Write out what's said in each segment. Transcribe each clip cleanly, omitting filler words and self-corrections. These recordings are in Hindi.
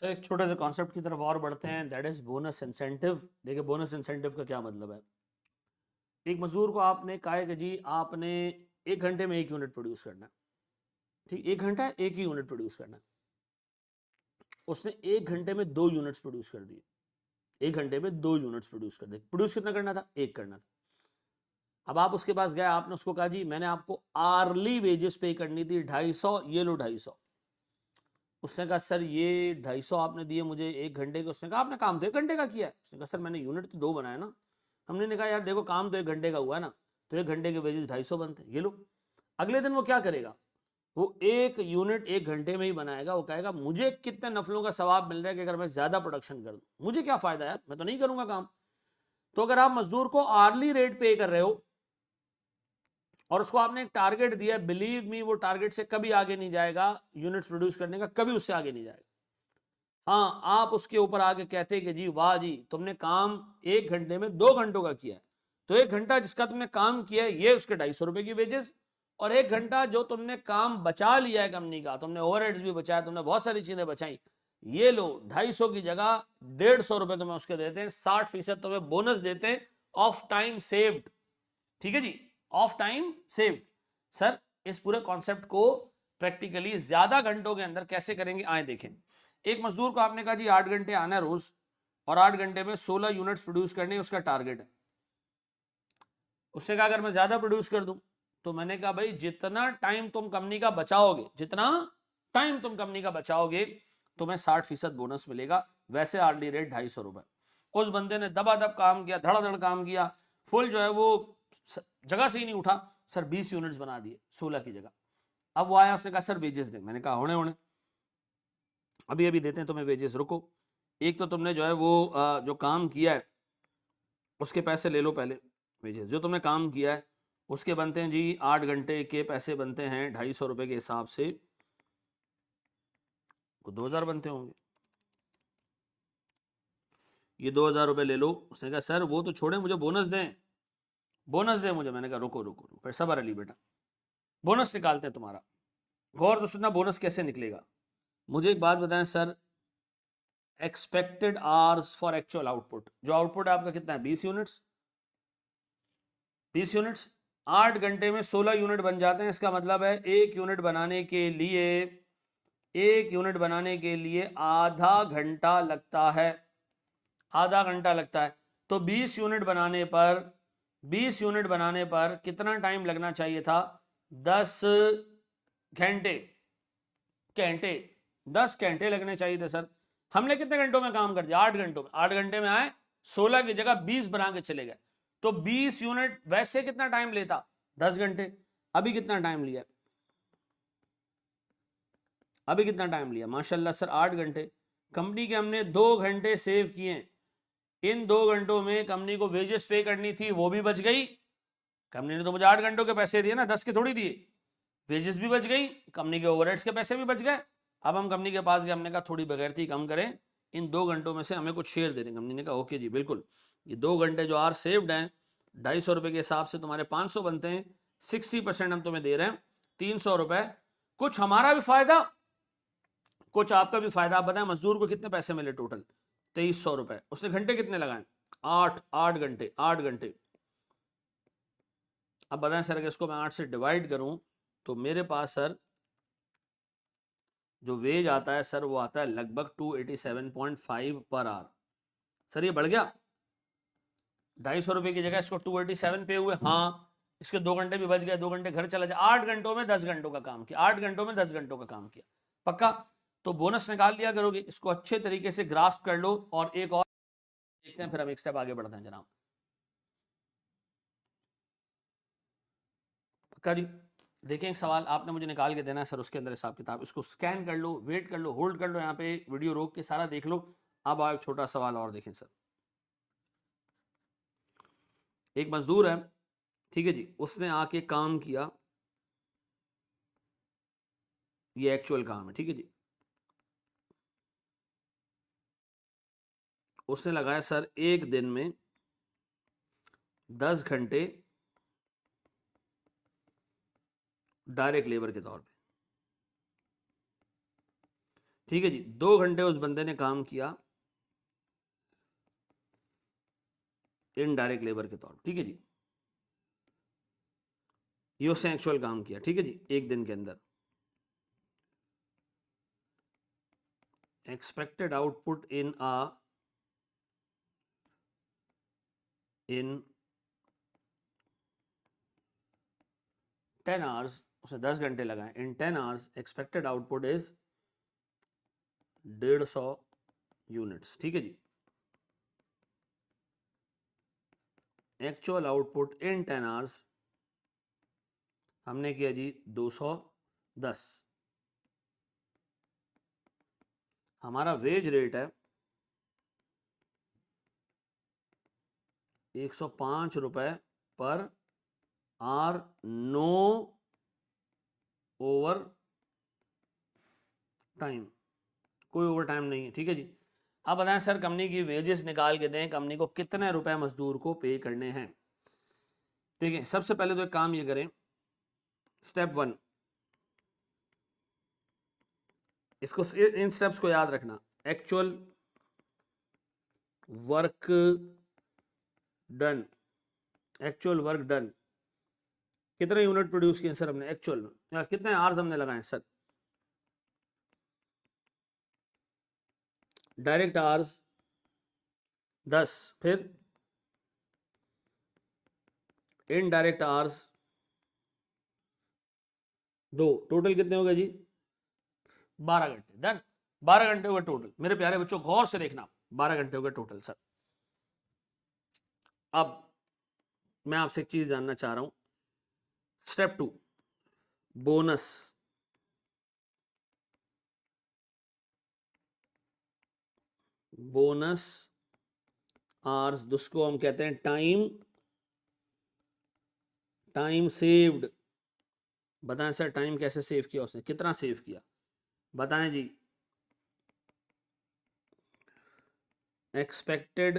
सर एक छोटे से कॉन्सेप्ट की तरफ और बढ़ते हैं, दैट इज बोनस इंसेंटिव। देखिए बोनस इंसेंटिव का क्या मतलब है। एक मजदूर को आपने कहा है कि जी आपने 1 घंटे में 1 यूनिट प्रोड्यूस करना है। ठीक, 1 घंटा 1 ही यूनिट प्रोड्यूस करना है। उसने 1 घंटे में 2 यूनिट्स प्रोड्यूस कर दिए। 1 घंटे में 2 यूनिट्स प्रोड्यूस कर दिए। प्रोड्यूस कितना करना था? 1 करना था। अब आप उसके पास गए, आपने उसको कहा जी मैंने आपको आर्ली वेजेस पे करनी थी 250, ये लो 250। उसने कहा सर ये 250 आपने दिए मुझे 1 घंटे के। उसने कहा आपने काम तो 1 घंटे का किया है। उसने कहा सर मैंने यूनिट तो 2 बनाया ना। हमने कहा यार देखो काम तो 1 घंटे का हुआ है ना, तो 1 घंटे के वेजेस 250 बनते हैं, ये लो। अगले दिन वो क्या करेगा? वो 1 यूनिट 1 घंटे में ही बनाएगा। वो कहेगा मुझे कितने नफलों का सवाब मिल रहा है कि अगर मैं ज्यादा प्रोडक्शन कर दूं, मुझे क्या फायदा यार, मैं तो नहीं करूंगा काम। तो अगर आप मजदूर को आर्ली रेट पे कर रहे हो और उसको आपने एक टारगेट दिया, बिलीव मी वो टारगेट से कभी आगे नहीं जाएगा। यूनिट्स प्रोड्यूस करने का कभी उससे आगे नहीं जाएगा। हाँ, आप उसके ऊपर आके कहते कि जी वाह जी तुमने काम 1 घंटे में 2 घंटों का किया है, तो 1 घंटा जिसका तुमने काम किया है ये उसके 250 रुपए की वेजेस, और 1 घंटा जो तुमने काम बचा लिया है कंपनी का, तुमने ओवरहेड्स भी बचाया, तुमने बहुत सारी चीजें बचाई, ये लो 250 की जगह 150 रुपए तुम्हें उसके देते हैं। 60% तुम्हें बोनस देते हैं ऑफ टाइम सेव्ड। ठीक है जी, ऑफ टाइम सेव्ड। सर इस पूरे कॉन्सेप्ट को प्रैक्टिकली ज्यादा घंटों के अंदर कैसे करेंगे, आए देखें। एक मजदूर को आपने कहा जी 8 घंटे आना है रोज, और 8 घंटे में 16 यूनिट्स प्रोड्यूस करने उसका टारगेट है। उसने कहा अगर मैं ज्यादा प्रोड्यूस कर दूं, तो मैंने कहा भाई जितना टाइम तुम कंपनी का बचाओगे, जितना टाइम तुम कंपनी का बचाओगे, तुम्हें 60% बोनस मिलेगा। वैसे आर्ली रेट 250 रुपए। उस बंदे ने दबादब काम किया, धड़ाधड़ काम किया, फुल जो है वो जगह से ही नहीं उठा। सर 20 यूनिट्स बना दिए 16 की जगह। अब वो आया, उसने कहा सर वेजेस दे। मैंने कहा होने होने, अभी अभी देते हैं तुम्हें वेजेस, रुको। एक तो तुमने जो है वो जो काम किया है उसके पैसे ले लो पहले। वेजेस जो तुमने काम किया है उसके बनते हैं जी 8 घंटे के पैसे बनते हैं 250 रुपए के हिसाब से, 2000 बनते होंगे। ये 2000 रुपए ले लो। उसने कहा सर वो तो छोड़े, मुझे बोनस दें, बोनस दे मुझे। मैंने कहा रुको रुको रुको, फिर सबर अली बेटा, बोनस निकालते हैं तुम्हारा। गौर तो सुनना, बोनस कैसे निकलेगा। मुझे एक बात बताएं sir, expected hours for actual output, जो आउटपुट आपका कितना है 20 यूनिट्स। 20 यूनिट्स 8 घंटे में 16 यूनिट बन जाते हैं। इसका मतलब है एक यूनिट बनाने के लिए आधा घंटा लगता है, आधा घंटा लगता है। तो 20 यूनिट बनाने पर कितना टाइम लगना चाहिए था? 10 घंटे। घंटे 10 घंटे लगने चाहिए थे सर। हमने कितने घंटों में काम कर दिया? 8 घंटों में। 8 घंटे में आए, 16 की जगह 20 बना के चले गए। तो 20 यूनिट वैसे कितना टाइम लेता? 10 घंटे। अभी कितना टाइम लिया? अभी कितना टाइम लिया? माशाल्लाह सर 8 घंटे। कंपनी के हमने 2 घंटे सेव किए। इन 2 घंटों में कंपनी को वेजेस पे करनी थी, वो भी बच गई। कंपनी ने तो मुझे 8 घंटों के पैसे दिए ना, 10 के थोड़ी दिए। वेजेस भी बच गई, कंपनी के ओवरहेड्स के पैसे भी बच गए। अब हम कंपनी के पास गए, हमने कहा थोड़ी बगैरती कम करें, इन 2 घंटों में से हमें कुछ शेयर दे दें। कंपनी ने कहा ओके जी बिल्कुल, ये 2 घंटे जो आर सेव्ड हैं 250 रुपए के हिसाब से तुम्हारे 500 बनते हैं, 60% हम तुम्हें दे रहे हैं 300 रुपए। कुछ हमारा भी फायदा, कुछ आपका भी फायदा। आप बताएं मजदूर को कितने पैसे मिले टोटल? 2300 रुपए। उसने घंटे कितने लगाए? 8 घंटे 8 घंटे। अब बताएं सर अगर इसको मैं 8 से डिवाइड करूं तो मेरे पास सर जो वेज आता है सर वो आता है लगभग 287.5 पर आवर। सर ये बढ़ गया, 250 रुपए की जगह इसको 287 पे हुए। हाँ, इसके 2 घंटे भी बच गए, 2 घंटे घर चला जाए। 8 घंटों में 10 घंटों का काम किया, 8 घंटों में 10 घंटों का काम किया। पक्का? तो बोनस निकाल लिया करोगे। इसको अच्छे तरीके से ग्रास्प कर लो। और एक और देखते हैं, फिर हम एक स्टेप आगे बढ़ते हैं जनाब। पक्का जी? देखें एक सवाल आपने मुझे निकाल के देना है सर, उसके अंदर हिसाब किताब, इसको स्कैन कर लो, वेट कर लो, होल्ड कर लो, यहाँ पे वीडियो रोक के सारा देख लो। अब आओ एक छोटा सवाल और देखें सर। एक मजदूर है, ठीक है जी, उसने आके काम किया, ये एक्चुअल काम है, ठीक है जी। उसने लगाया सर एक दिन में 10 घंटे डायरेक्ट लेबर के तौर पे। ठीक है जी, 2 घंटे उस बंदे ने काम किया इनडायरेक्ट लेबर के तौर पर, ठीक है जी, ये उसने एक्चुअल काम किया, ठीक है जी, एक दिन के अंदर। एक्सपेक्टेड आउटपुट इन 10 आवर्स, उसे 10 घंटे लगाए, इन 10 hours expected output is 150 units, ठीक है जी। एक्चुअल आउटपुट इन 10 आवर्स हमने किया जी 210। हमारा वेज रेट है 105 रुपए पर आर, नो ओवर टाइम, कोई ओवर टाइम नहीं है, ठीक है जी। अब बताएं सर, कंपनी की वेजेस निकाल के दें, कंपनी को कितने रुपए मजदूर को पे करने हैं। देखिए, सबसे पहले तो एक काम ये करें, स्टेप 1, इसको इन स्टेप्स को याद रखना। Actual work done, actual work done, कितने यूनिट प्रोड्यूस किए सर हमने एक्चुअल में, या कितने आवर्स हमने लगाए सर। डायरेक्ट आवर्स 10, फिर इनडायरेक्ट आवर्स 2, टोटल कितने हो गए जी 12 घंटे। डन, 12 घंटे हो गए टोटल। मेरे प्यारे बच्चों गौर से देखना, 12 घंटे हो गए टोटल सर। अब मैं आपसे एक चीज जानना चाह रहा हूं, स्टेप 2, बोनस। बोनस आवर्स, जिसको हम कहते हैं टाइम, टाइम सेव्ड। बताएं सर, टाइम कैसे सेव किया उसने, कितना सेव किया, बताएं जी। Expected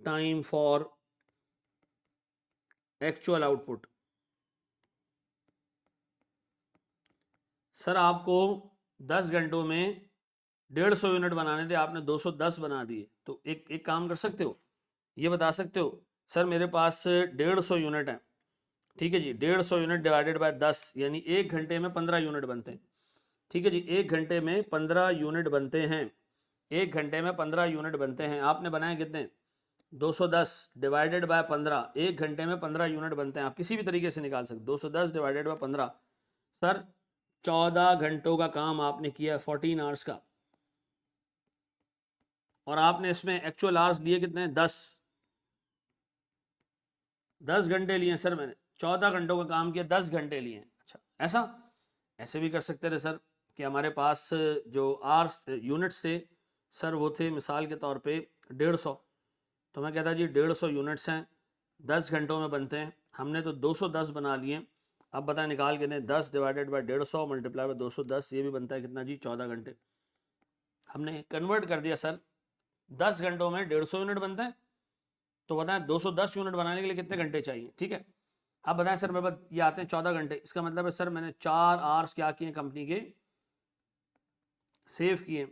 time for actual output. Sir आपको 10 घंटों में 150 यूनिट बनाने थे, आपने 210 बना दिए, तो एक काम कर सकते हो, ये बता सकते हो सर मेरे पास 150 यूनिट है, ठीक है जी, 150 यूनिट डिवाइडेड बाय 10, यानी 1 घंटे में 15 यूनिट बनते हैं, ठीक है जी, 1 घंटे में 15 यूनिट बनते हैं, 1 घंटे में 15 यूनिट बनते हैं। आपने बनाए कितने, 210 डिवाइडेड बाय 15, 1 घंटे में 15 यूनिट बनते हैं, आप किसी भी तरीके से निकाल सकते, 210 डिवाइडेड बाय 15, सर 14 घंटों का काम आपने किया, 14 आवर्स का, और आपने इसमें एक्चुअल आवर्स लिए कितने, 10 घंटे लिए सर मैंने, 14 घंटों का काम किया, 10 घंटे लिए। अच्छा, ऐसा ऐसे भी कर सकते थे सर कि हमारे पास जो आवर्स यूनिट्स थे सर वो थे मिसाल के तौर पे 150, तो मैं कहता जी 150 यूनिट्स हैं, 10 घंटों में बनते हैं, हमने तो 210 बना लिए। अब बताएं निकाल के दें, 10 डिवाइडेड बाय 150 मल्टीप्लाई बाय 210, ये भी बनता है कितना जी 14 घंटे। हमने कन्वर्ट कर दिया सर, 10 घंटों में 150 यूनिट बनते हैं, तो बताएं 210 यूनिट बनाने के लिए कितने घंटे चाहिए, ठीक है। अब बताएं सर मेरे पास ये आते हैं 14 घंटे, इसका मतलब है सर मैंने 4 आवर्स क्या किए कंपनी के, सेव किए।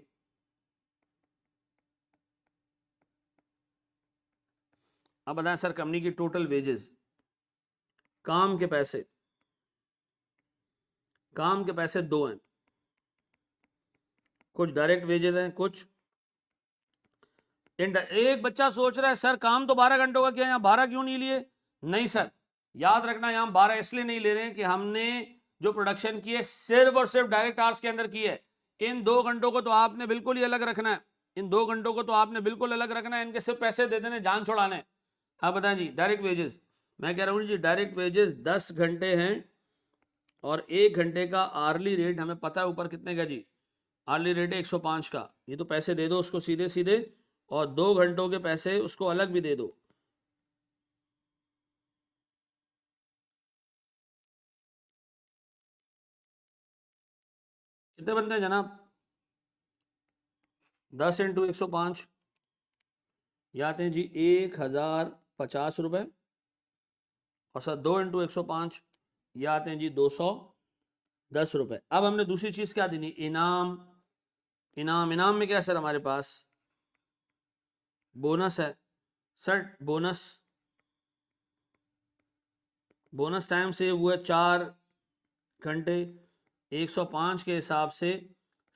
अब बताएं सर कंपनी की टोटल वेजेस, काम के पैसे, काम के पैसे 2 हैं, कुछ डायरेक्ट वेजेस हैं, कुछ एक बच्चा सोच रहा है सर काम तो 12 घंटों का किया, यहाँ 12 क्यों नहीं लिए। नहीं सर, याद रखना यहाँ 12 इसलिए नहीं ले रहे हैं कि हमने जो प्रोडक्शन की है सिर्फ और सिर्फ डायरेक्ट आवर्स के अंदर की है। इन 2 घंटों को तो आपने बिल्कुल ही अलग रखना है, इन 2 घंटों को तो आपने बिल्कुल अलग रखना है, इनके सिर्फ पैसे दे देने, जान छुड़ाने। आप बताएं जी डायरेक्ट वेजेस, मैं कह रहा हूँ जी डायरेक्ट वेजेस 10 घंटे हैं, और 1 घंटे का आर्ली रेट हमें पता है ऊपर कितने का जी, आर्ली रेट है 105 का, ये तो पैसे दे दो उसको सीधे सीधे, और 2 घंटों के पैसे उसको अलग भी दे दो। कितने बनते हैं जनाब, 10 इंटू 105, ये आते हैं जी 1050 रुपये, और सर 2 इंटू 105, ये आते हैं जी 210 रुपये। अब हमने दूसरी चीज़ क्या देनी, इनाम इनाम, इनाम में क्या सर हमारे पास बोनस है सर। बोनस, बोनस टाइम से हुआ 4 घंटे, 105 के हिसाब से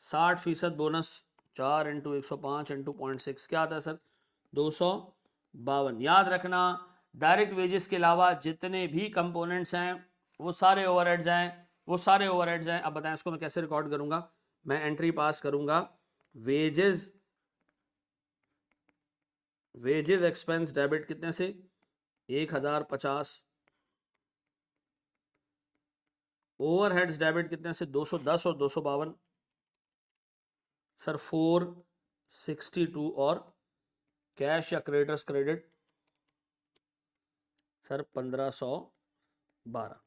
60% बोनस, 4 इंटू 105 इंटू 0.6 क्या आता है सर 252। याद रखना डायरेक्ट वेजेस के अलावा जितने भी कंपोनेंट्स हैं वो सारे ओवरहेड्स हैं, वो सारे ओवरहेड्स हैं। अब बताएं इसको मैं कैसे रिकॉर्ड करूंगा। मैं एंट्री पास करूंगा वेजेस, वेजेस एक्सपेंस डेबिट कितने से 1050, ओवरहेड्स डेबिट कितने से 210 और 252 सर 462, और कैश या क्रेडिटर्स क्रेडिट सर 1512।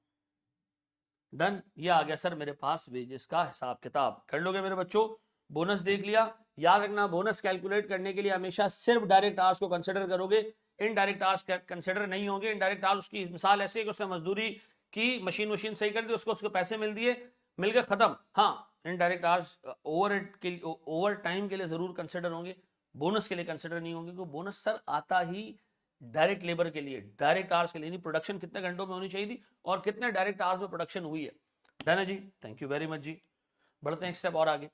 डन, ये आ गया सर मेरे पास वेजेस का हिसाब किताब। कर लोगे मेरे बच्चों। बोनस देख लिया। याद रखना बोनस कैलकुलेट करने के लिए हमेशा सिर्फ डायरेक्ट आवर्स को कंसिडर करोगे, इनडायरेक्ट आवर्स कंसिडर नहीं होंगे। इनडायरेक्ट आवर्स की मिसाल ऐसी है कि उसने मजदूरी की, मशीन सही कर दी, उसको उसके पैसे मिल दिए, मिल गए, खत्म। हाँ, इनडायरेक्ट आवर्स ओवर टाइम के लिए जरूर कंसिडर होंगे, बोनस के लिए कंसिडर नहीं होंगे, क्योंकि बोनस सर आता ही डायरेक्ट लेबर के लिए, डायरेक्ट आवर्स के लिए नहीं। प्रोडक्शन कितने घंटों में होनी चाहिए थी और कितने डायरेक्ट आवर्स में प्रोडक्शन हुई है। डन है जी, थैंक यू वेरी मच जी। बढ़ते हैं एक स्टेप और आगे।